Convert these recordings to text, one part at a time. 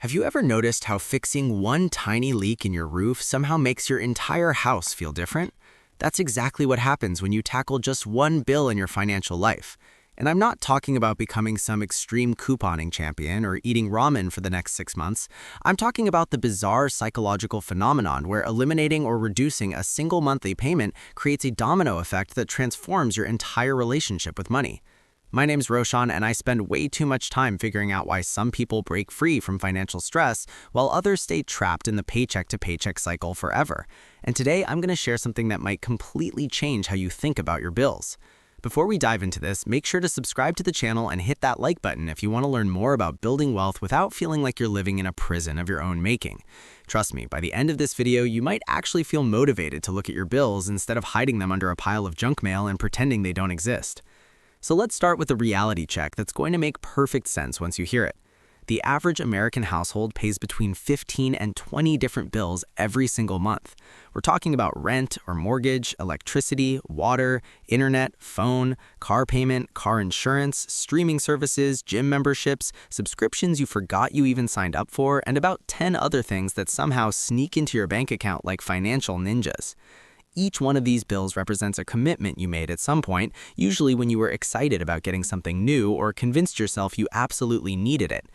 Have you ever noticed how fixing one tiny leak in your roof somehow makes your entire house feel different? That's exactly what happens when you tackle just one bill in your financial life. And I'm not talking about becoming some extreme couponing champion or eating ramen for the next 6 months. I'm talking about the bizarre psychological phenomenon where eliminating or reducing a single monthly payment creates a domino effect that transforms your entire relationship with money. My name's Roshan, and I spend way too much time figuring out why some people break free from financial stress while others stay trapped in the paycheck-to-paycheck cycle forever. And today, I'm going to share something that might completely change how you think about your bills. Before we dive into this, make sure to subscribe to the channel and hit that like button if you want to learn more about building wealth without feeling like you're living in a prison of your own making. Trust me, by the end of this video, you might actually feel motivated to look at your bills instead of hiding them under a pile of junk mail and pretending they don't exist. So let's start with a reality check that's going to make perfect sense once you hear it. The average American household pays between 15 and 20 different bills every single month. We're talking about rent or mortgage, electricity, water, internet, phone, car payment, car insurance, streaming services, gym memberships, subscriptions you forgot you even signed up for, and about 10 other things that somehow sneak into your bank account like financial ninjas. Each one of these bills represents a commitment you made at some point, usually when you were excited about getting something new or convinced yourself you absolutely needed it.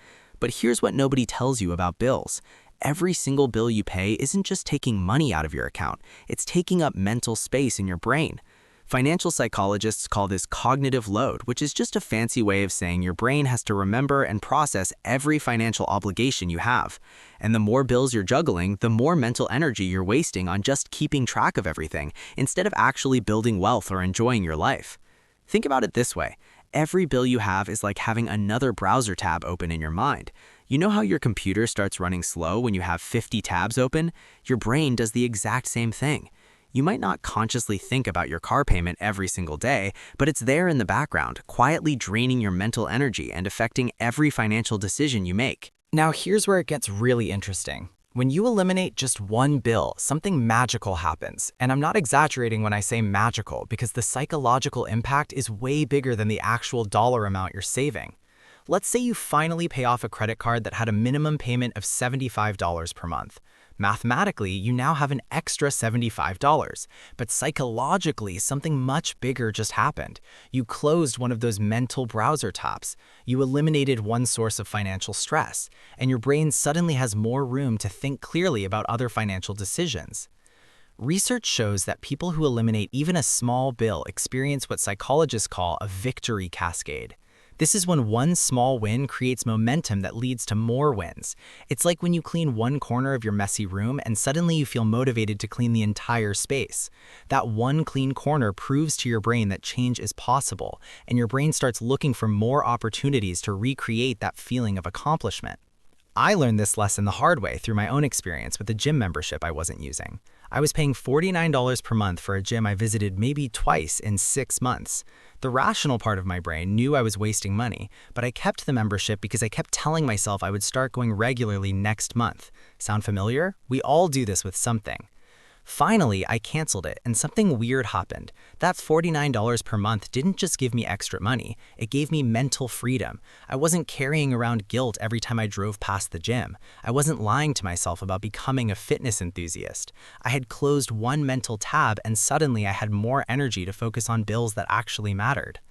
But here's what nobody tells you about bills. Every single bill you pay isn't just taking money out of your account, it's taking up mental space in your brain. Financial psychologists call this cognitive load, which is just a fancy way of saying your brain has to remember and process every financial obligation you have. And the more bills you're juggling, the more mental energy you're wasting on just keeping track of everything, instead of actually building wealth or enjoying your life. Think about it this way. Every bill you have is like having another browser tab open in your mind. You know how your computer starts running slow when you have 50 tabs open? Your brain does the exact same thing. You might not consciously think about your car payment every single day, but it's there in the background, quietly draining your mental energy and affecting every financial decision you make. Now here's where it gets really interesting. When you eliminate just one bill, something magical happens. And I'm not exaggerating when I say magical, because the psychological impact is way bigger than the actual dollar amount you're saving. Let's say you finally pay off a credit card that had a minimum payment of $75 per month. Mathematically, you now have an extra $75, but psychologically, something much bigger just happened. You closed one of those mental browser tabs. You eliminated one source of financial stress, and your brain suddenly has more room to think clearly about other financial decisions. Research shows that people who eliminate even a small bill experience what psychologists call a victory cascade. This is when one small win creates momentum that leads to more wins. It's like when you clean one corner of your messy room and suddenly you feel motivated to clean the entire space. That one clean corner proves to your brain that change is possible, and your brain starts looking for more opportunities to recreate that feeling of accomplishment. I learned this lesson the hard way through my own experience with a gym membership I wasn't using. I was paying $49 per month for a gym I visited maybe twice in 6 months. The rational part of my brain knew I was wasting money, but I kept the membership because I kept telling myself I would start going regularly next month. Sound familiar? We all do this with something. Finally, I canceled it, and something weird happened. That $49 per month didn't just give me extra money, it gave me mental freedom. I wasn't carrying around guilt every time I drove past the gym. I wasn't lying to myself about becoming a fitness enthusiast. I had closed one mental tab, and suddenly I had more energy to focus on bills that actually mattered.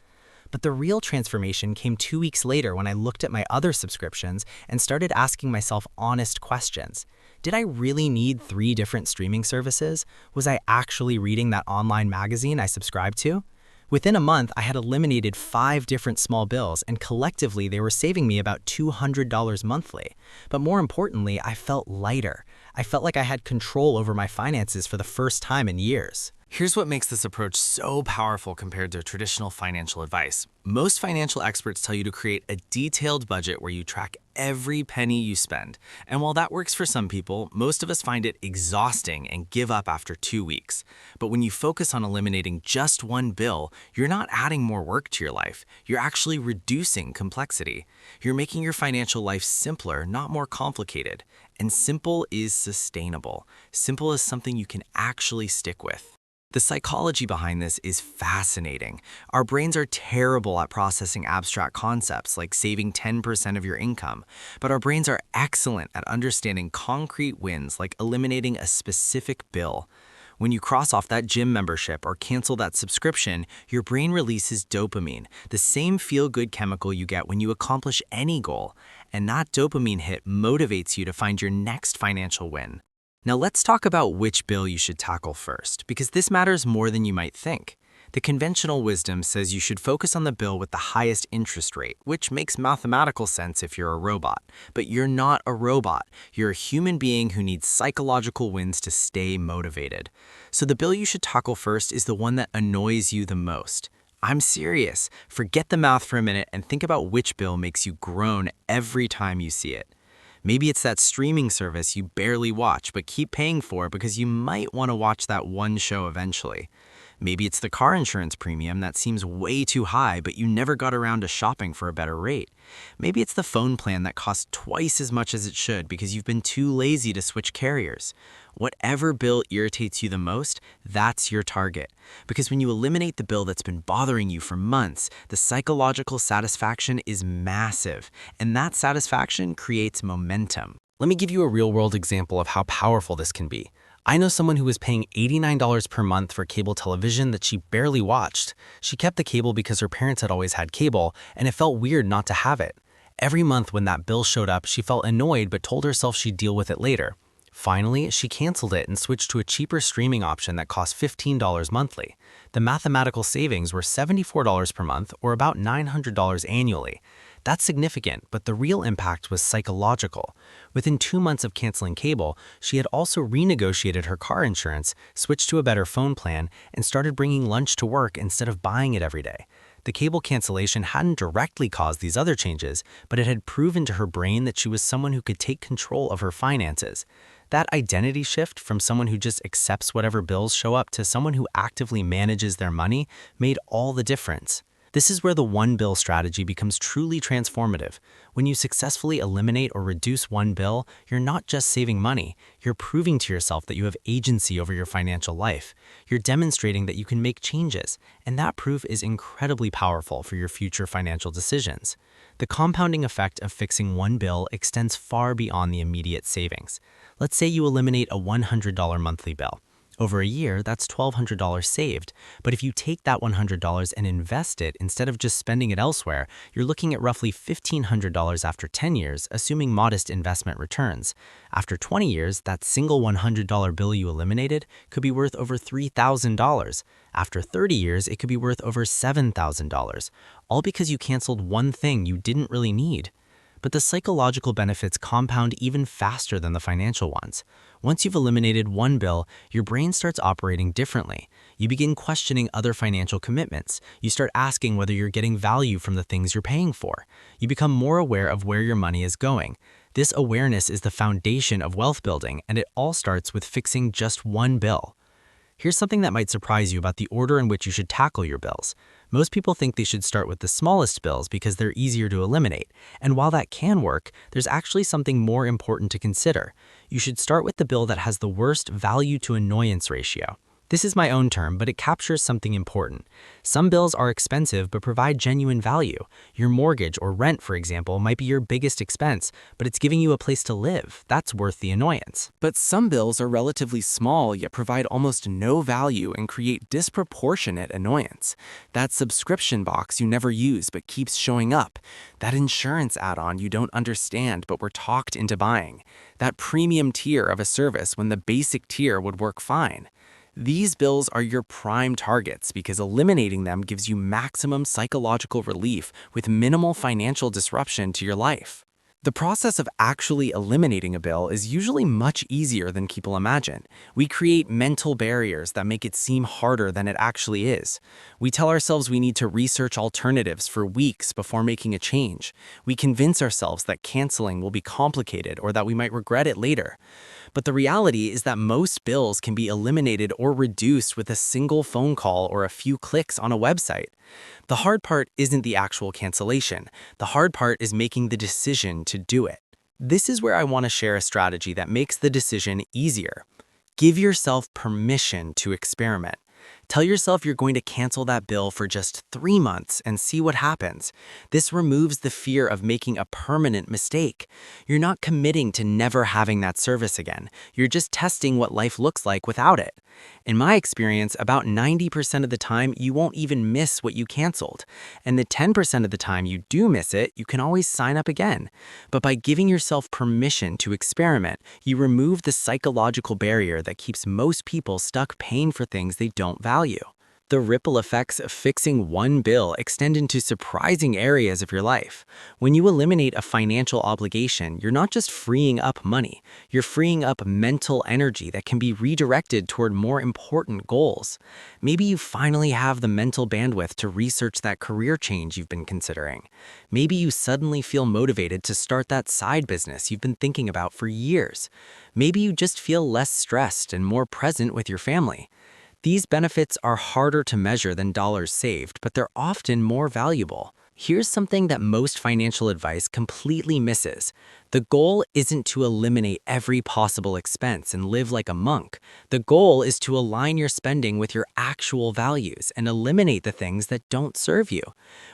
But the real transformation came 2 weeks later when I looked at my other subscriptions and started asking myself honest questions. Did I really need 3 different streaming services? Was I actually reading that online magazine I subscribed to? Within a month, I had eliminated 5 different small bills, and collectively they were saving me about $200 monthly. But more importantly, I felt lighter. I felt like I had control over my finances for the first time in years. Here's what makes this approach so powerful compared to traditional financial advice. Most financial experts tell you to create a detailed budget where you track every penny you spend. And while that works for some people, most of us find it exhausting and give up after 2 weeks. But when you focus on eliminating just one bill, you're not adding more work to your life. You're actually reducing complexity. You're making your financial life simpler, not more complicated. And simple is sustainable. Simple is something you can actually stick with. The psychology behind this is fascinating. Our brains are terrible at processing abstract concepts like saving 10% of your income, but our brains are excellent at understanding concrete wins like eliminating a specific bill. When you cross off that gym membership or cancel that subscription, your brain releases dopamine, the same feel-good chemical you get when you accomplish any goal. And that dopamine hit motivates you to find your next financial win. Now let's talk about which bill you should tackle first, because this matters more than you might think. The conventional wisdom says you should focus on the bill with the highest interest rate, which makes mathematical sense if you're a robot. But you're not a robot. You're a human being who needs psychological wins to stay motivated. So the bill you should tackle first is the one that annoys you the most. I'm serious. Forget the math for a minute and think about which bill makes you groan every time you see it. Maybe it's that streaming service you barely watch but keep paying for because you might want to watch that one show eventually. Maybe it's the car insurance premium that seems way too high but you never got around to shopping for a better rate. Maybe it's the phone plan that costs twice as much as it should because you've been too lazy to switch carriers. Whatever bill irritates you the most, that's your target. Because when you eliminate the bill that's been bothering you for months, the psychological satisfaction is massive, and that satisfaction creates momentum. Let me give you a real-world example of how powerful this can be. I know someone who was paying $89 per month for cable television that she barely watched. She kept the cable because her parents had always had cable, and it felt weird not to have it. Every month when that bill showed up, she felt annoyed but told herself she'd deal with it later. Finally, she canceled it and switched to a cheaper streaming option that cost $15 monthly. The mathematical savings were $74 per month, or about $900 annually. That's significant, but the real impact was psychological. Within 2 months of canceling cable, she had also renegotiated her car insurance, switched to a better phone plan, and started bringing lunch to work instead of buying it every day. The cable cancellation hadn't directly caused these other changes, but it had proven to her brain that she was someone who could take control of her finances. That identity shift from someone who just accepts whatever bills show up to someone who actively manages their money made all the difference. This is where the one bill strategy becomes truly transformative. When you successfully eliminate or reduce one bill, you're not just saving money, you're proving to yourself that you have agency over your financial life. You're demonstrating that you can make changes, and that proof is incredibly powerful for your future financial decisions. The compounding effect of fixing one bill extends far beyond the immediate savings. Let's say you eliminate a $100 monthly bill. Over a year, that's $1,200 saved. But if you take that $100 and invest it instead of just spending it elsewhere, you're looking at roughly $1,500 after 10 years, assuming modest investment returns. After 20 years, that single $100 bill you eliminated could be worth over $3,000. After 30 years, it could be worth over $7,000, all because you canceled one thing you didn't really need. But the psychological benefits compound even faster than the financial ones. Once you've eliminated one bill, your brain starts operating differently. You begin questioning other financial commitments. You start asking whether you're getting value from the things you're paying for. You become more aware of where your money is going. This awareness is the foundation of wealth building, and it all starts with fixing just one bill. Here's something that might surprise you about the order in which you should tackle your bills. Most people think they should start with the smallest bills because they're easier to eliminate. And while that can work, there's actually something more important to consider. You should start with the bill that has the worst value to annoyance ratio. This is my own term, but it captures something important. Some bills are expensive but provide genuine value. Your mortgage or rent, for example, might be your biggest expense, but it's giving you a place to live. That's worth the annoyance. But some bills are relatively small yet provide almost no value and create disproportionate annoyance. That subscription box you never use but keeps showing up. That insurance add-on you don't understand but were talked into buying. That premium tier of a service when the basic tier would work fine. These bills are your prime targets because eliminating them gives you maximum psychological relief with minimal financial disruption to your life. The process of actually eliminating a bill is usually much easier than people imagine. We create mental barriers that make it seem harder than it actually is. We tell ourselves we need to research alternatives for weeks before making a change. We convince ourselves that canceling will be complicated or that we might regret it later. But the reality is that most bills can be eliminated or reduced with a single phone call or a few clicks on a website. The hard part isn't the actual cancellation. The hard part is making the decision to do it. This is where I want to share a strategy that makes the decision easier. Give yourself permission to experiment. Tell yourself you're going to cancel that bill for just 3 months and see what happens. This removes the fear of making a permanent mistake. You're not committing to never having that service again. You're just testing what life looks like without it. In my experience, about 90% of the time, you won't even miss what you canceled. And the 10% of the time you do miss it, you can always sign up again. But by giving yourself permission to experiment, you remove the psychological barrier that keeps most people stuck paying for things they don't value. The ripple effects of fixing one bill extend into surprising areas of your life. When you eliminate a financial obligation, you're not just freeing up money, you're freeing up mental energy that can be redirected toward more important goals. Maybe you finally have the mental bandwidth to research that career change you've been considering. Maybe you suddenly feel motivated to start that side business you've been thinking about for years. Maybe you just feel less stressed and more present with your family. These benefits are harder to measure than dollars saved, but they're often more valuable. Here's something that most financial advice completely misses. The goal isn't to eliminate every possible expense and live like a monk. The goal is to align your spending with your actual values and eliminate the things that don't serve you.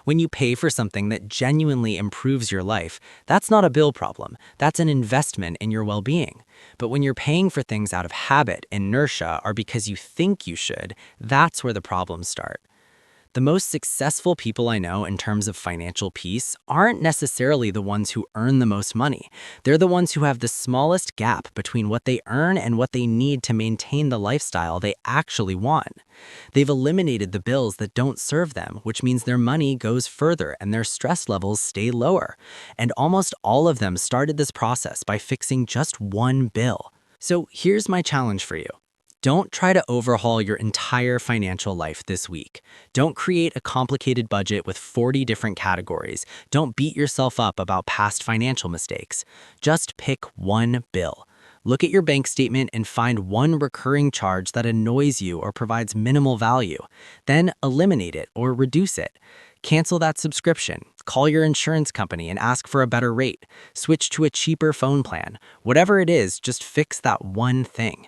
When you pay for something that genuinely improves your life, that's not a bill problem. That's an investment in your well-being. But when you're paying for things out of habit, inertia, or because you think you should, that's where the problems start. The most successful people I know in terms of financial peace aren't necessarily the ones who earn the most money. They're the ones who have the smallest gap between what they earn and what they need to maintain the lifestyle they actually want. They've eliminated the bills that don't serve them, which means their money goes further and their stress levels stay lower. And almost all of them started this process by fixing just one bill. So here's my challenge for you. Don't try to overhaul your entire financial life this week. Don't create a complicated budget with 40 different categories. Don't beat yourself up about past financial mistakes. Just pick one bill. Look at your bank statement and find one recurring charge that annoys you or provides minimal value. Then eliminate it or reduce it. Cancel that subscription. Call your insurance company and ask for a better rate. Switch to a cheaper phone plan. Whatever it is, just fix that one thing.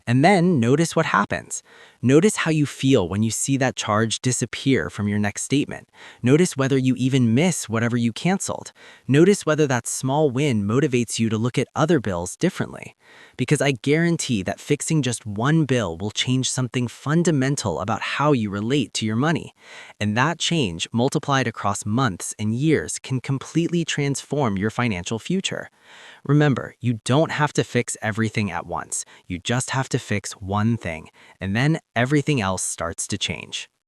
And then notice what happens. Notice how you feel when you see that charge disappear from your next statement. Notice whether you even miss whatever you canceled. Notice whether that small win motivates you to look at other bills differently. Because I guarantee that fixing just one bill will change something fundamental about how you relate to your money. And that change, multiplied across months and years, can completely transform your financial future. Remember, you don't have to fix everything at once. You just have to fix one thing, and then everything else starts to change.